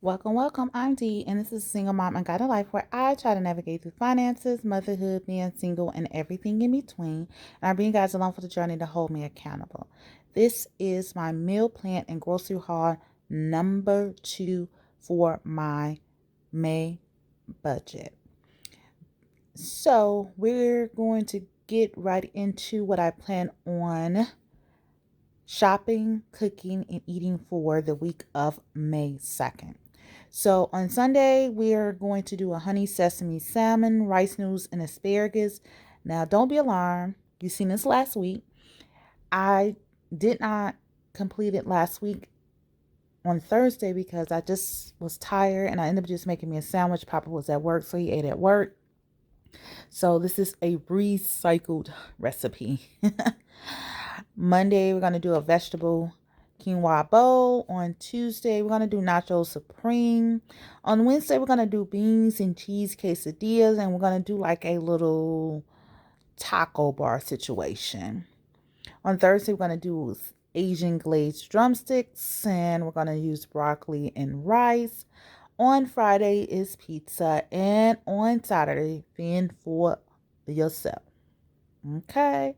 Welcome, welcome. I'm Dee, and this is a single mom and guide a life where I try to navigate through finances, motherhood, being single, and everything in between. And I bring you guys along for the journey to hold me accountable. This is my meal plan and grocery haul number 2 for my May budget. So we're going to get right into what I plan on shopping, cooking, and eating for the week of May 2nd. So on Sunday, we are going to do a honey sesame salmon, rice noodles, and asparagus. Now, don't be alarmed. You've seen this last week. I did not complete it last week on Thursday because I just was tired and I ended up just making me a sandwich. Papa was at work, so he ate at work. So this is a recycled recipe. Monday, we're going to do a vegetable quinoa bowl. On Tuesday, we're going to do nacho supreme. On Wednesday, we're going to do beans and cheese quesadillas, and we're going to do like a little taco bar situation. On Thursday, we're going to do Asian glazed drumsticks, and we're going to use broccoli and rice. On Friday is pizza, and on Saturday, fend for yourself. Okay,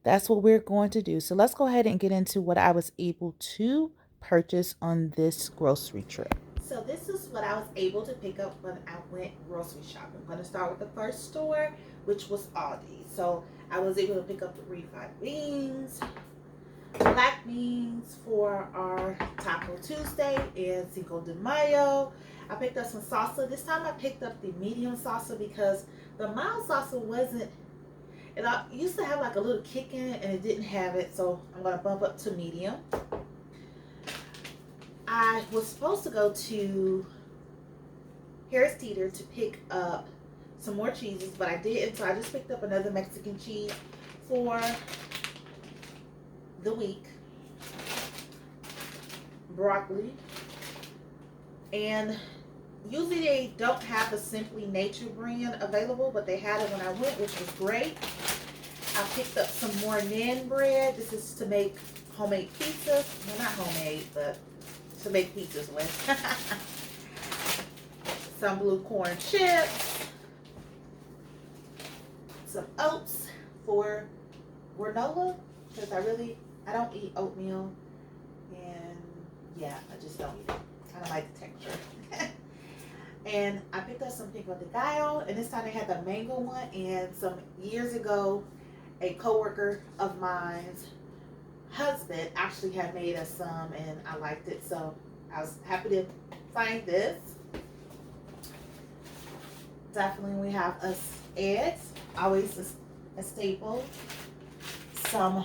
that's what we're going to do. So let's go ahead and get into what I was able to purchase on this grocery trip. So this is what I was able to pick up when I went grocery shopping. I'm going to start with the first store, which was Aldi. So I was able to pick up the refried beans, black beans for our Taco Tuesday and Cinco de Mayo. I picked up some salsa. This time I picked up the medium salsa because the mild salsa wasn't, and I used to have like a little kick in it and it didn't have it, so I'm going to bump up to medium. I was supposed to go to Harris Teeter to pick up some more cheeses, but I didn't, so I just picked up another Mexican cheese for the week, broccoli, and usually they don't have the Simply Nature brand available, but they had it when I went, which was great. I picked up some more naan bread. This is to make homemade pizzas. Well, not homemade, but to make pizzas with. Some blue corn chips. Some oats for granola, because I don't eat oatmeal. And yeah, I just don't eat it. Kind of like the texture. And I picked up some pico de gallo, and this time they had the mango one. And some years ago, a coworker of mine's husband actually had made us some, and I liked it, so I was happy to find this. Definitely, we have us eggs, always a staple. Some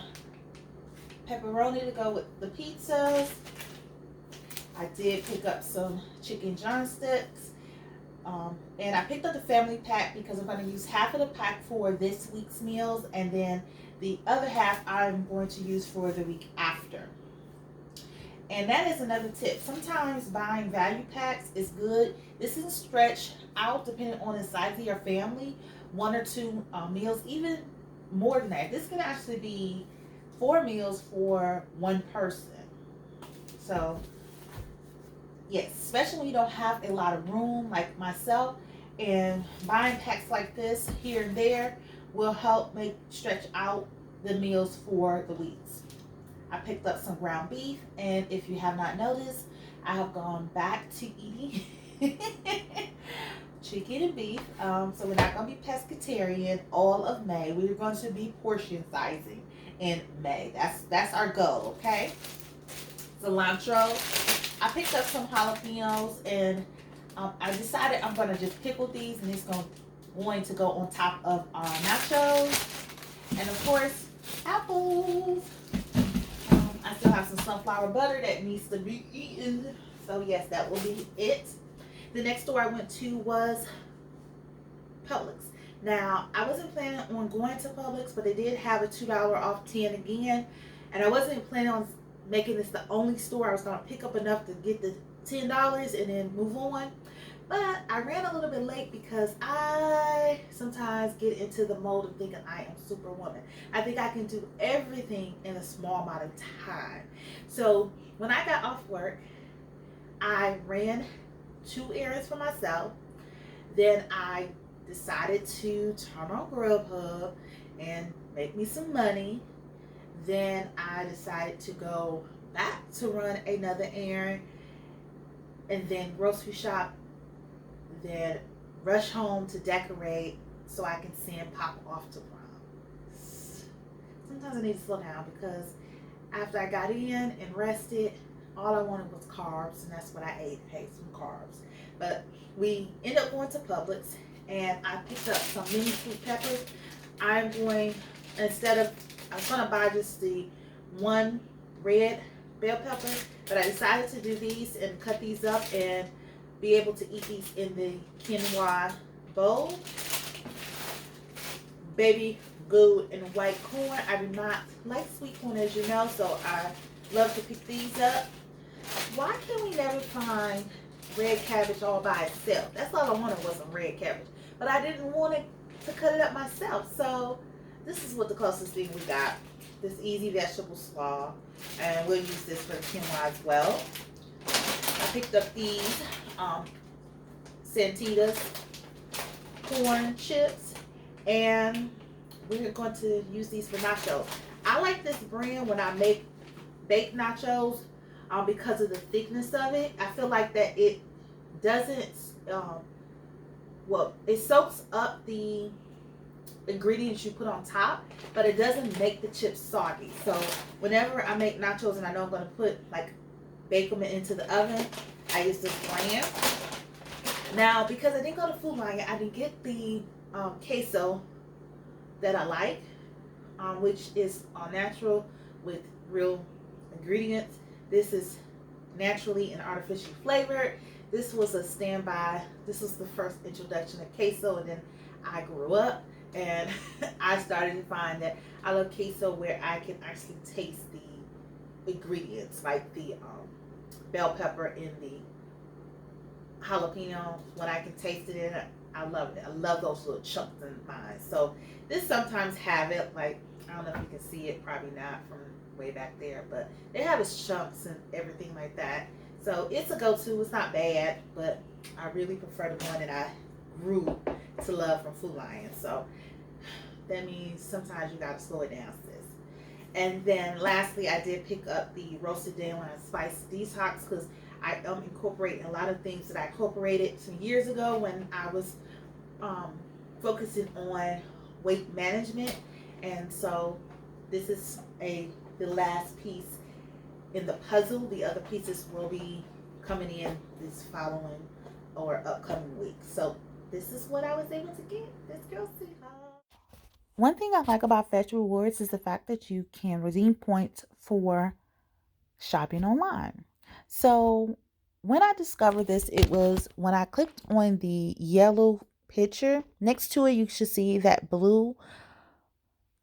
pepperoni to go with the pizzas. I did pick up some chicken drumsticks. And I picked up the family pack because I'm going to use half of the pack for this week's meals, and then the other half I'm going to use for the week after. And that is another tip. Sometimes buying value packs is good. This is stretched out depending on the size of your family. 1 or 2 meals, even more than that. This can actually be 4 meals for 1 person. So yes, especially when you don't have a lot of room like myself, and buying packs like this here and there will help stretch out the meals for the weeks. I picked up some ground beef, and if you have not noticed, I have gone back to eating chicken and beef. So we're not going to be pescatarian all of May. We're going to be portion sizing in May. That's our goal, okay? Cilantro. I picked up some jalapenos, and I decided I'm going to just pickle these, and it's going to go on top of our nachos. And of course, apples. I still have some sunflower butter that needs to be eaten. So yes, that will be it. The next store I went to was Publix. Now, I wasn't planning on going to Publix, but they did have a $2 off 10 again. And I wasn't planning on making this the only store. I was going to pick up enough to get the $10 and then move on. But I ran a little bit late because I sometimes get into the mode of thinking I am superwoman. I think I can do everything in a small amount of time. So when I got off work, I ran 2 errands for myself. Then I decided to turn on Grubhub and make me some money. Then I decided to go back to run another errand and then grocery shop, then rush home to decorate so I can send Papa off to prom. Sometimes I need to slow down because after I got in and rested, all I wanted was carbs, and that's what I ate. Hey, some carbs. But we ended up going to Publix, and I picked up some mini sweet peppers. I'm going, instead of, I was going to buy just the one red bell pepper, but I decided to do these and cut these up and be able to eat these in the quinoa bowl. Baby good and white corn. I do not like sweet corn, as you know, so I love to pick these up. Why can we never find red cabbage all by itself? That's all I wanted was some red cabbage, but I didn't want to cut it up myself. So this is what the closest thing we got. This easy vegetable slaw, and we'll use this for the quinoa as well. I picked up these Santitas corn chips, and we're going to use these for nachos. I like this brand when I make baked nachos because of the thickness of it. I feel like that it doesn't, well, it soaks up the ingredients you put on top, but it doesn't make the chips soggy. So whenever I make nachos and I know I'm going to put, like, bake them into the oven, I use this brand. Now, because I didn't go to Food Lion, I didn't get the queso that I like, which is all natural with real ingredients. This is naturally and artificially flavored. This was a standby. This was the first introduction of queso, and then I grew up and I started to find that I love queso where I can actually taste the ingredients, like the bell pepper and the jalapeno. When I can taste it in it, I love it. I love those little chunks in mine. So this sometimes have it, like, I don't know if you can see it, probably not from way back there, but they have its chunks and everything like that. So it's a go-to. It's not bad, but I really prefer the one that I grew to love from Food Lion. So that means sometimes you gotta slow it down, sis. And then lastly, I did pick up the roasted dandelion spice detox because I am incorporating a lot of things that I incorporated some years ago when I was focusing on weight management. And so this is the last piece in the puzzle. The other pieces will be coming in this following or upcoming week. So this is what I was able to get. This girl see. One thing I like about Fetch Rewards is the fact that you can redeem points for shopping online. So when I discovered this, it was when I clicked on the yellow picture. Next to it, you should see that blue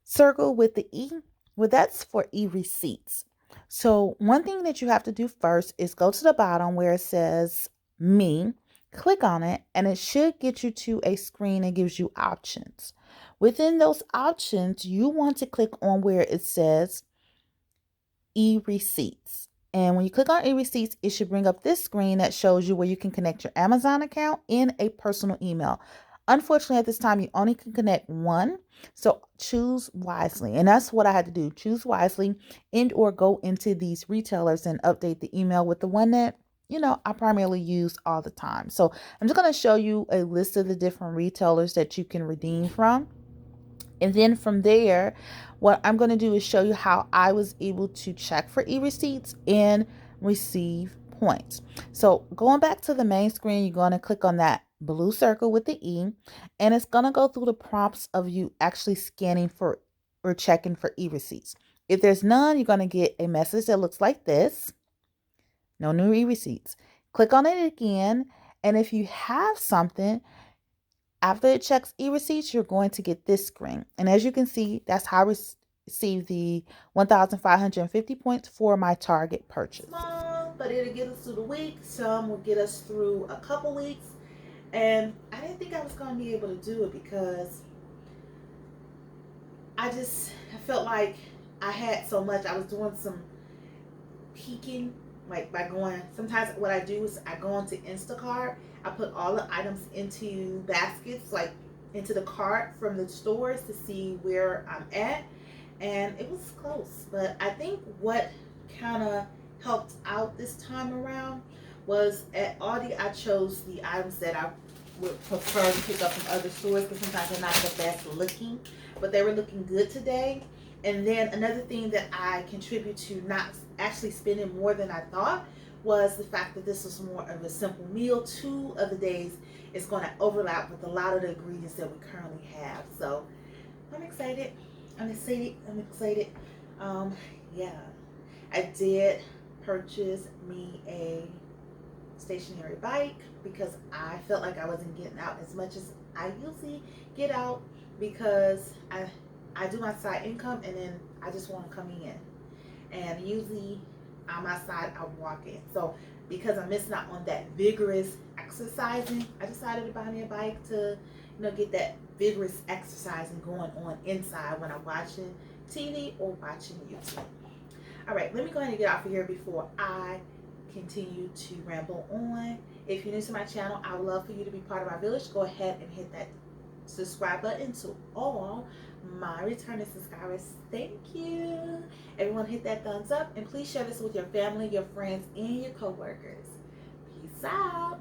circle with the E. Well, that's for e-receipts. So one thing that you have to do first is go to the bottom where it says me, click on it, and it should get you to a screen that gives you options. Within those options, you want to click on where it says e-receipts. And when you click on e-receipts, it should bring up this screen that shows you where you can connect your Amazon account and a personal email. Unfortunately, at this time, you only can connect one. So choose wisely. And that's what I had to do. Choose wisely and or go into these retailers and update the email with the one that, I primarily use all the time. So I'm just going to show you a list of the different retailers that you can redeem from. And then from there, what I'm going to do is show you how I was able to check for e-receipts and receive points. So going back to the main screen, you're going to click on that blue circle with the E, and it's going to go through the prompts of you actually scanning for or checking for e-receipts. If there's none, you're going to get a message that looks like this. No new e-receipts. Click on it again, and if you have something, after it checks e-receipts, you're going to get this screen. And as you can see, that's how I received the 1,550 points for my Target purchase. Small, but it'll get us through the week. Some will get us through a couple weeks. And I didn't think I was going to be able to do it because I felt like I had so much. I was doing some peeking like by going, sometimes what I do is I go onto Instacart, I put all the items into baskets, like into the cart from the stores to see where I'm at, and it was close. But I think what kind of helped out this time around was at Aldi I chose the items that I would prefer to pick up from other stores because sometimes they're not the best looking, but they were looking good today. And then another thing that I contribute to not actually spending more than I thought was the fact that this was more of a simple meal. 2 of the days it's going to overlap with a lot of the ingredients that we currently have. So I'm excited. I'm excited. I'm excited. Um, yeah, I did purchase me a stationary bike because I felt like I wasn't getting out as much as I usually get out because I do my side income and then I just want to come in. And usually on my side I'm walking. So because I'm missing out on that vigorous exercising, I decided to buy me a bike to, get that vigorous exercising going on inside when I'm watching TV or watching YouTube. All right, let me go ahead and get off of here before I continue to ramble on. If you're new to my channel, I would love for you to be part of our village. Go ahead and hit that subscribe button to all my returning subscribers. Thank you. Everyone hit that thumbs up and please share this with your family, your friends, and your coworkers. Peace out.